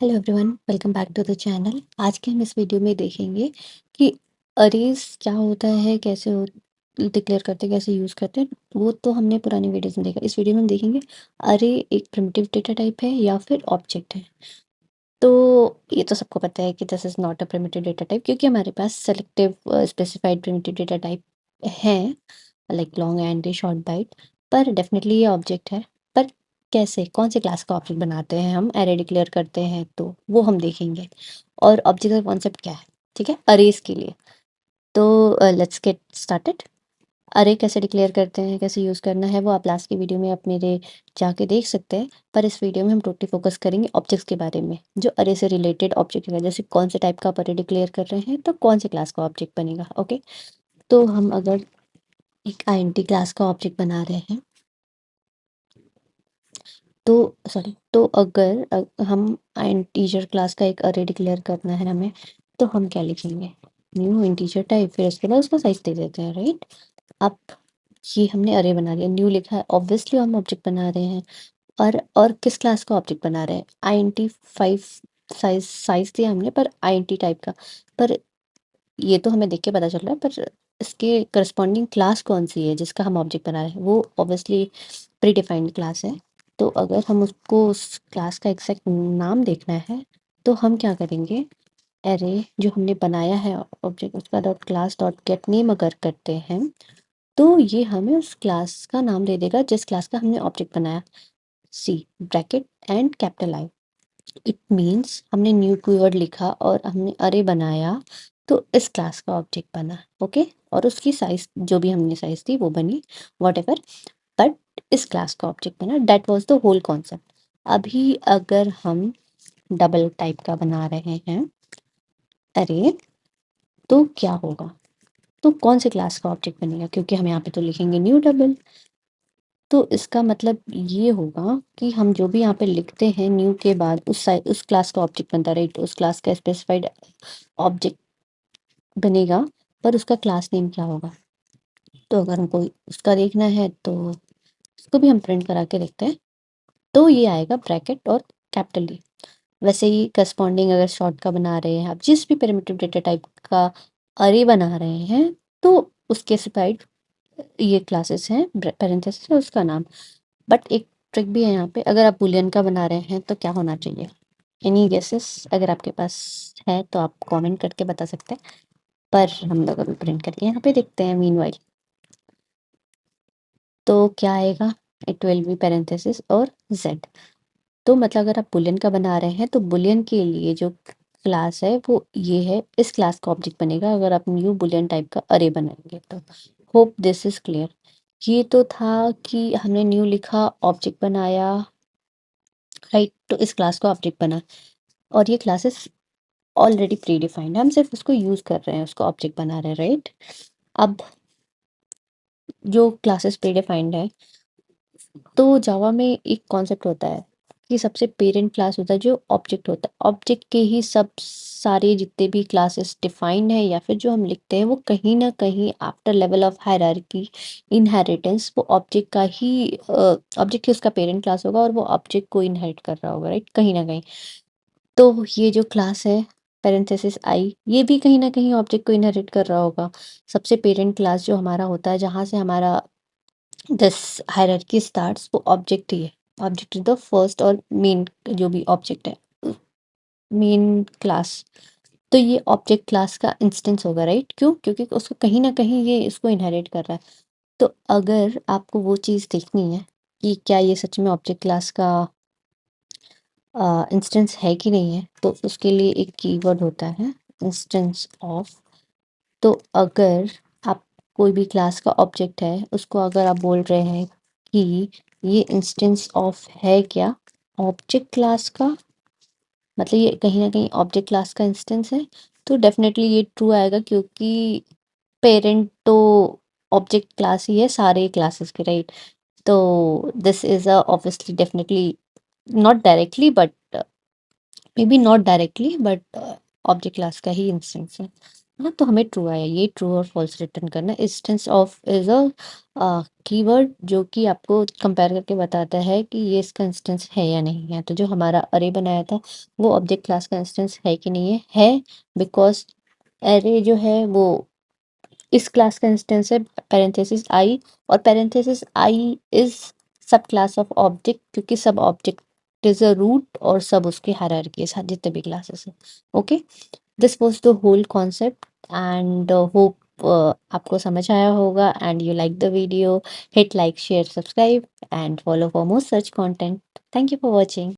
Hello everyone, welcome back to the channel. आज के हम इस वीडियो में देखेंगे कि अरेज क्या होता है, कैसे डिक्लेयर करते हैं, कैसे यूज़ करते हैं। वो तो हमने पुरानी वीडियोस में देखा। इस वीडियो में हम देखेंगे अरे एक प्रिमिटिव डेटा टाइप है या फिर ऑब्जेक्ट है। तो ये तो सबको पता है कि this is not a primitive data type, क्योंकि हमारे पास selective specified primitive data type है, like long and short byte. पर डेफिनेटली ये ऑब्जेक्ट है। पर कैसे, कौन से क्लास का ऑब्जेक्ट बनाते हैं हम, एरे डिक्लेयर करते हैं, तो वो हम देखेंगे। और ऑब्जेक्ट का कॉन्सेप्ट क्या है, ठीक है, अरेज के लिए। तो लेट्स गेट स्टार्टेड। अरे कैसे डिक्लेयर करते हैं, कैसे यूज़ करना है, वो आप लास्ट की वीडियो में आप मेरे जाके देख सकते हैं। पर इस वीडियो में हम टोटली फोकस करेंगे ऑब्जेक्ट्स के बारे में, जो अरे से रिलेटेड ऑब्जेक्ट है। जैसे कौन से टाइप का आप अरे डिक्लेयर कर रहे हैं, तो कौन से क्लास का ऑब्जेक्ट बनेगा। ओके, तो हम अगर एक आईएनटी क्लास का ऑब्जेक्ट बना रहे हैं, तो सॉरी, तो अगर हम इंटीजर क्लास का एक अरे डिक्लेयर करना है हमें, तो हम क्या लिखेंगे, न्यू इंटीजर टाइप, फिर उसके बाद उसका साइज दे देते हैं, राइट। अब ये हमने अरे बना लिया, न्यू लिखा है, ऑब्वियसली हम ऑब्जेक्ट बना रहे हैं। और किस क्लास का ऑब्जेक्ट बना रहे हैं, INT5 साइज दिया हमने, पर INT टाइप का। पर ये तो हमें देख के पता चल रहा है, पर इसके करस्पॉन्डिंग क्लास कौन सी है जिसका हम ऑब्जेक्ट बना रहे हैं, वो ऑब्वियसली प्री डिफाइंड क्लास है। तो अगर हम उसको उस क्लास का एग्जैक्ट नाम देखना है, तो हम क्या करेंगे, एरे जो हमने बनाया है ऑब्जेक्ट, उसका dot class dot gate name अगर करते हैं, तो ये हमें उस क्लास का नाम दे देगा जिस क्लास का हमने ऑब्जेक्ट बनाया। C bracket and capital I, it means हमने न्यू कीवर्ड लिखा और हमने अरे बनाया, तो इस क्लास का ऑब्जेक्ट बना। ओके, और उसकी साइज जो भी हमने साइज थी वो बनी, वॉट एवर, बट इस क्लास का ऑब्जेक्ट बना। That was the whole concept. अभी अगर हम डबल टाइप का बना रहे हैं अरे, तो क्या होगा, तो कौन से क्लास का ऑब्जेक्ट बनेगा, क्योंकि हम यहाँ पे तो लिखेंगे न्यू डबल। तो इसका मतलब ये होगा कि हम जो भी यहाँ पे लिखते हैं न्यू के बाद उस क्लास का ऑब्जेक्ट बनता है, राइट। उस क्लास का स्पेसिफाइड ऑब्जेक्ट बनेगा, पर उसका क्लास नेम क्या होगा। तो अगर हमको उसका देखना है, तो उसको भी हम प्रिंट करा के देखते हैं। तो ये आएगा ब्रैकेट और कैपिटल डी। वैसे ही करस्पॉन्डिंग अगर शॉर्ट का बना रहे हैं आप, जिस भी प्रिमिटिव डेटा टाइप का अरे बना रहे हैं, तो उसके स्पेसिफाइड ये क्लासेस हैं, पैरेंथेसिस है उसका नाम। बट एक ट्रिक भी है यहाँ पे, अगर आप बुलियन का बना रहे हैं तो क्या होना चाहिए, एनी गेसेस अगर आपके पास है तो आप कमेंट करके बता सकते हैं। पर हम लोग अभी प्रिंट करके यहाँ पे देखते हैं मीनवाइल। तो क्या आएगा, इट विल बी पैरेंथेसिस और जेड। तो मतलब अगर आप बुलियन का बना रहे हैं, तो बुलियन के लिए जो क्लास है वो ये है, इस क्लास का ऑब्जेक्ट बनेगा अगर आप न्यू बुलियन टाइप का अरे बनाएंगे तो। Hope this is clear. ये तो था कि हमने न्यू लिखा, ऑब्जेक्ट बनाया, राइट, तो इस क्लास का ऑब्जेक्ट बना। और ये क्लासेस ऑलरेडी प्री डिफाइंड है, हम सिर्फ उसको यूज कर रहे हैं, उसको ऑब्जेक्ट बना रहे हैं, राइट। अब जो क्लासेस प्री डिफाइंड है, तो जावा में एक कॉन्सेप्ट होता है कि सबसे पेरेंट क्लास होता है जो ऑब्जेक्ट होता है। ऑब्जेक्ट के ही सब सारे जितने भी क्लासेस डिफाइंड है या फिर जो हम लिखते हैं, वो कहीं ना कहीं after level of hierarchy inheritance, वो ऑब्जेक्ट का ही ऑब्जेक्ट ही उसका पेरेंट क्लास होगा और वो ऑब्जेक्ट को इनहेरिट कर रहा होगा, राइट, कहीं ना कहीं। तो ये जो क्लास है पैरेंथेसिस आई, ये भी कहीं ना कहीं ऑब्जेक्ट को इनहेरिट कर रहा होगा। सबसे पेरेंट क्लास जो हमारा होता है, जहाँ से हमारा दिस हायरार्की स्टार्ट्स, वो ऑब्जेक्ट ही है। ऑब्जेक्ट इज द फर्स्ट और मेन, जो भी ऑब्जेक्ट है, मेन क्लास। तो ये ऑब्जेक्ट क्लास का इंस्टेंस होगा, राइट। क्यों, क्योंकि उसको कहीं ना कहीं ये इसको इनहेरिट कर रहा है। तो अगर आपको वो चीज़ देखनी है कि क्या ये सच में ऑब्जेक्ट क्लास का इंस्टेंस है कि नहीं है, तो उसके लिए एक कीवर्ड होता है, इंस्टेंस ऑफ। तो अगर आप कोई भी क्लास का ऑब्जेक्ट है, उसको अगर आप बोल रहे हैं कि ये इंस्टेंस ऑफ है क्या ऑब्जेक्ट क्लास का, मतलब ये कहीं ना कहीं ऑब्जेक्ट क्लास का इंस्टेंस है, तो डेफिनेटली ये ट्रू आएगा, क्योंकि पेरेंट तो ऑब्जेक्ट क्लास ही है सारे क्लासेस के, राइट। तो this is a obviously definitely, not directly but may be not directly, but object class का ही इंस्टेंस है। हाँ, तो हमें ट्रू आया, ये ट्रू और फॉल्स रिटर्न करना। Instance of is a keyword जो कि आपको कंपेयर करके बताता है कि ये इसका इंस्टेंस है या नहीं है। तो जो हमारा अरे बनाया था वो ऑब्जेक्ट क्लास का इंस्टेंस है कि नहीं है बिकॉज अरे जो है वो इस क्लास का इंस्टेंस है पैरेंथेसिस आई, और पैरेंथेसिस आई इज सब क्लास ऑफ ऑब्जेक्ट, क्योंकि सब ऑब्जेक्ट इज अ रूट और सब उसके हायरार्की है, जितने भी क्लासेस हैं। Okay, this was the whole concept and hope आपको समझ आया होगा and you like the video. Hit like share subscribe and follow for more such content. Thank you for watching.